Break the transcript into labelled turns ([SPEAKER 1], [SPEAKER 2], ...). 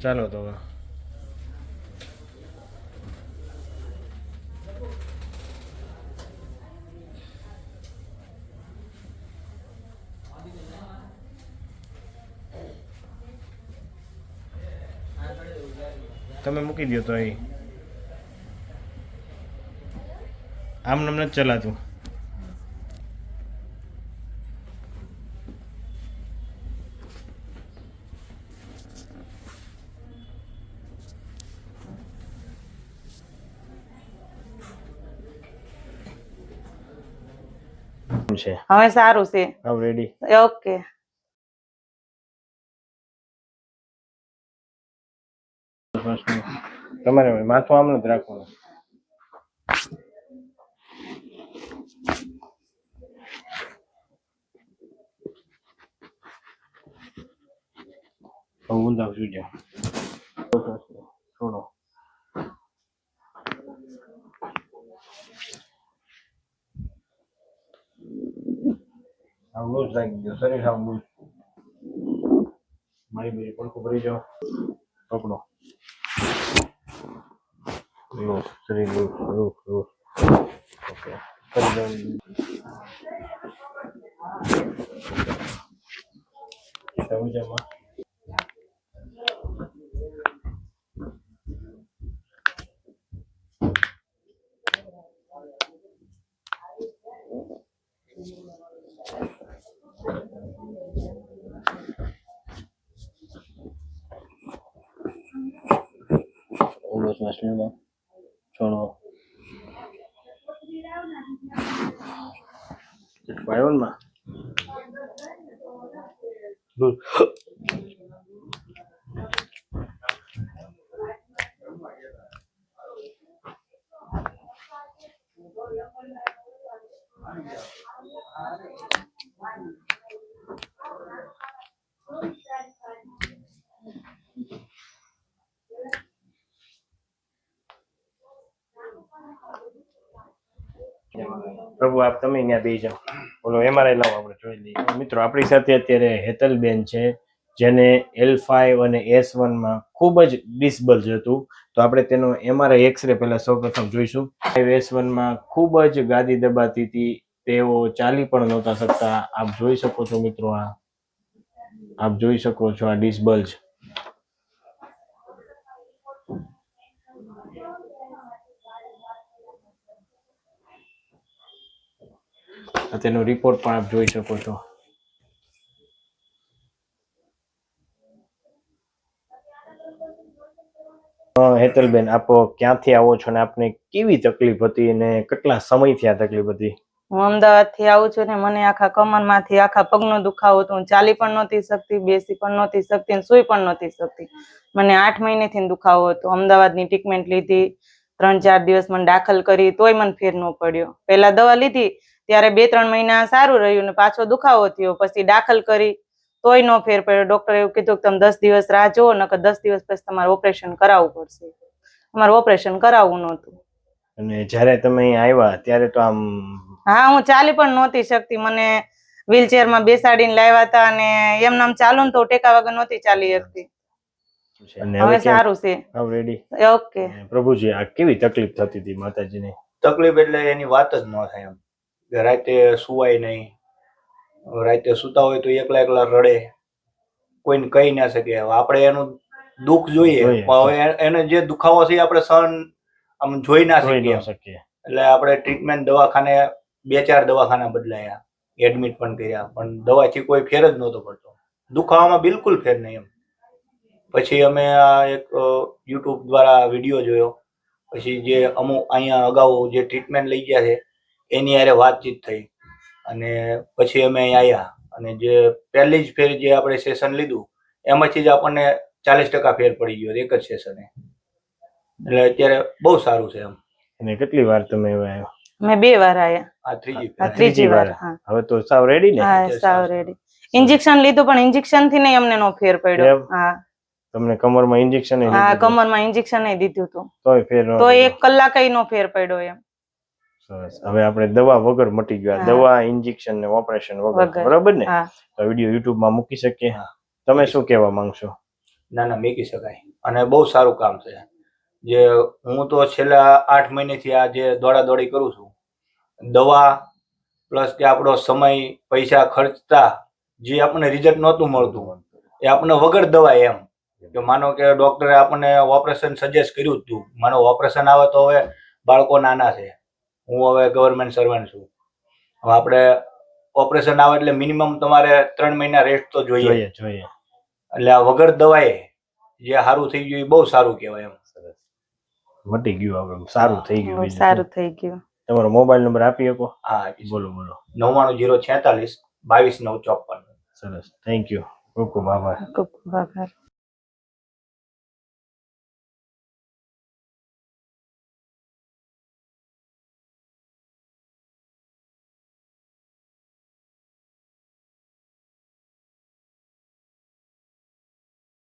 [SPEAKER 1] ચાલો તો હવે તમે મૂકી દો તો અહીં આમ નામ નથી ચલાતું. છે
[SPEAKER 2] હવે સારું છે.
[SPEAKER 1] હવે રેડી.
[SPEAKER 2] ઓકે.
[SPEAKER 1] તમારે માથું આમ નથી રાખવાનું. ઊંધા સુઈ જાઓ. છોડો. આમ લૂઝ રાખી દો. શરીર આમ લૂઝ. મારી બીજી પડખું ભરી જાઓ. પકડો. લૂઝ. શરીર લૂઝ. લૂઝ. લૂઝ. ઓકે. કરી દો. સમજામાં. ઉલો શ્વાસ લેવા. છોડો. વાયવનમાં લૂઝ. પ્રભુ આપ તમે ત્યાં બેસી જાઓ. બોલો એમઆરઆઈ લાવો આપણે જોઈ લઈએ. મિત્રો આપણી સાથે અત્યારે હેતલબેન છે જેને L5 અને S1 માં ખૂબ જ ડિસબલ્જ હતું. તો આપણે તેનો એમઆરઆઈ એક્સરે પહેલા સૌપ્રથમ જોઈશું. S1 માં ખૂબ જ ગાદી દબાતી હતી. તેઓ ચાલી પણ નહોતા શકતા. આપ જોઈ શકો છો મિત્રો. આપ જોઈ શકો છો આ ડિસબલ્જ. તેનો રિપોર્ટ પણ આપ જોઈ શકો છો. હેતલબેન આપ ક્યાંથી આવો છો ને આપને કેવી તકલીફ હતી અને કેટલા સમયથી આ તકલીફ હતી?
[SPEAKER 2] હું અમદાવાદ થી આવું છું ને મને આખા કમરમાંથી આખા પગનો દુખાવો હતો. હું ચાલી પણ નહોતી શકતી, બેસી પણ નહોતી શકતી, સુઈ પણ નહોતી શકતી. મને 8 મહિનેથી દુખાવો હતો. અમદાવાદની ટ્રીટમેન્ટ લીધી, 3-4 દિવસ મને દાખલ કરી તોય મને ફેર ન પડ્યો. પહેલા દવા લીધી ત્યારે 2-3 મહિના સારું રહ્યું ને પાછો દુખાવો થયો. પછી દાખલ કરી તોય નો ફેર પડ્યો. ડોક્ટરે એવું કીધું કે તમે 10 દિવસ રાહ જોવો નકર 10 દિવસ પછી તમારે ઓપરેશન કરાવવું પડશે. અમારે ઓપરેશન કરાવવું નહોતું.
[SPEAKER 1] અને જ્યારે તમે અહીં આવ્યા ત્યારે તો આમ
[SPEAKER 2] હા હું ચાલી પણ નહોતી શકતી. મને વ્હીલચેરમાં બેસાડીને લાવ્યા હતા અને એમ નામ ચાલુ ને તો ટેકા વગર નહોતી ચાલી શકતી. હવે સારું છે.
[SPEAKER 1] હવે રેડી.
[SPEAKER 2] ઓકે.
[SPEAKER 1] પ્રભુજી આ કેવી તકલીફ થતી હતી માતાજીને?
[SPEAKER 3] તકલીફ એટલે એની વાત જ ન થાય. એમ કે રાતે સુવાય નહીં, રાતે સુતા હોય તો એકલા એકલા રડે, કોઈને કહી ના શકે. આપણે એનું દુઃખ જોઈએ પણ હવે એને જે દુખાવો છે આપણે સહન આમ જોઈ ના શકીએ. એટલે આપણે ટ્રીટમેન્ટ દવાખાને 2-4 દવાખાના બદલાયા, એડમિટ પણ કર્યા, પણ દવાથી કોઈ ફેર જ નહોતો પડતો. દુખાવામાં બિલકુલ ફેર નહીં એમ. પછી અમે આ એક યુટ્યુબ દ્વારા વિડીયો જોયો. પછી જે અમુક અહીંયા અગાઉ જે ટ્રીટમેન્ટ લઈ ગયા છે એની હારે વાતચીત થઈ અને પછી અમે અહીં આવ્યા અને જે પહેલી જ ફેર જે આપણે સેશન લીધું એમાંથી જ આપણને 40% ફેર પડી ગયો એક જ સેશને. એટલે અત્યારે બહુ સારું છે એમ.
[SPEAKER 1] અને કેટલી વાર તમે આવ્યા?
[SPEAKER 2] મેં 2 વાર આવ્યા.
[SPEAKER 3] આ
[SPEAKER 2] ત્રીજી વાર.
[SPEAKER 1] હવે તો સાવ રેડી ને?
[SPEAKER 2] હા સાવ રેડી. ઇન્જેક્શન લીધું પણ ઇન્જેક્શન થી નહીં અમને નો ફેર પડ્યો. હા
[SPEAKER 1] તમને કમરમાં ઇન્જેક્શન?
[SPEAKER 2] હા કમરમાં ઇન્જેક્શન દીધું હતું
[SPEAKER 1] તોય ફેર
[SPEAKER 2] તો 1 કલાક નો ફેર પડ્યો એમ.
[SPEAKER 1] સરસ. હવે આપણે દવા વગર મટી ગયા. દવા, ઇન્જેક્શન ને ઓપરેશન વગર. બરાબર ને? તો વિડીયો YouTube માં મૂકી શકીએ. તમે શું કહેવા માંગશો?
[SPEAKER 3] ના ના મેકી શકાય અને બહુ સારું કામ છે. જે હું તો છેલ્લા 8 મહિનેથી આ જે દોડાદોડી કરું છું, દવા પ્લસ કે આપણો સમય પૈસા ખર્ચતા જે આપણને રિઝલ્ટ નહોતું મળતું એ આપણને વગર દવા એમ કે માનો કે ડોક્ટરે આપણને ઓપરેશન સજેસ્ટ કર્યું જ હતું. માનો ઓપરેશન આવે તો હવે બાળકો નાના છે, હું હવે ગવર્મેન્ટ સર્વન્ટ છું, હવે આપણે ઓપરેશન આવે એટલે મિનિમમ તમારે 3 મહિના રેસ્ટ તો જોઈએ.
[SPEAKER 1] જોઈએ જોઈએ.
[SPEAKER 3] એટલે આ વગર દવાએ જે સારું થઈ ગયું એ બહુ સારું કહેવાય એમ.
[SPEAKER 1] સરસ. મટી ગયું હવે, સારું થઈ ગયું.
[SPEAKER 2] બહુ
[SPEAKER 1] બીજું
[SPEAKER 2] સારું
[SPEAKER 1] શું?
[SPEAKER 2] થઈ ગયું.
[SPEAKER 1] તમારો મોબાઈલ નંબર આપી શકો?
[SPEAKER 3] હા,
[SPEAKER 1] બોલો બોલો.
[SPEAKER 3] 99046 22 954.
[SPEAKER 1] સરસ, થેન્ક યુ, ખૂબ ખૂબ આભાર.
[SPEAKER 2] ખૂબ ખૂબ આભાર.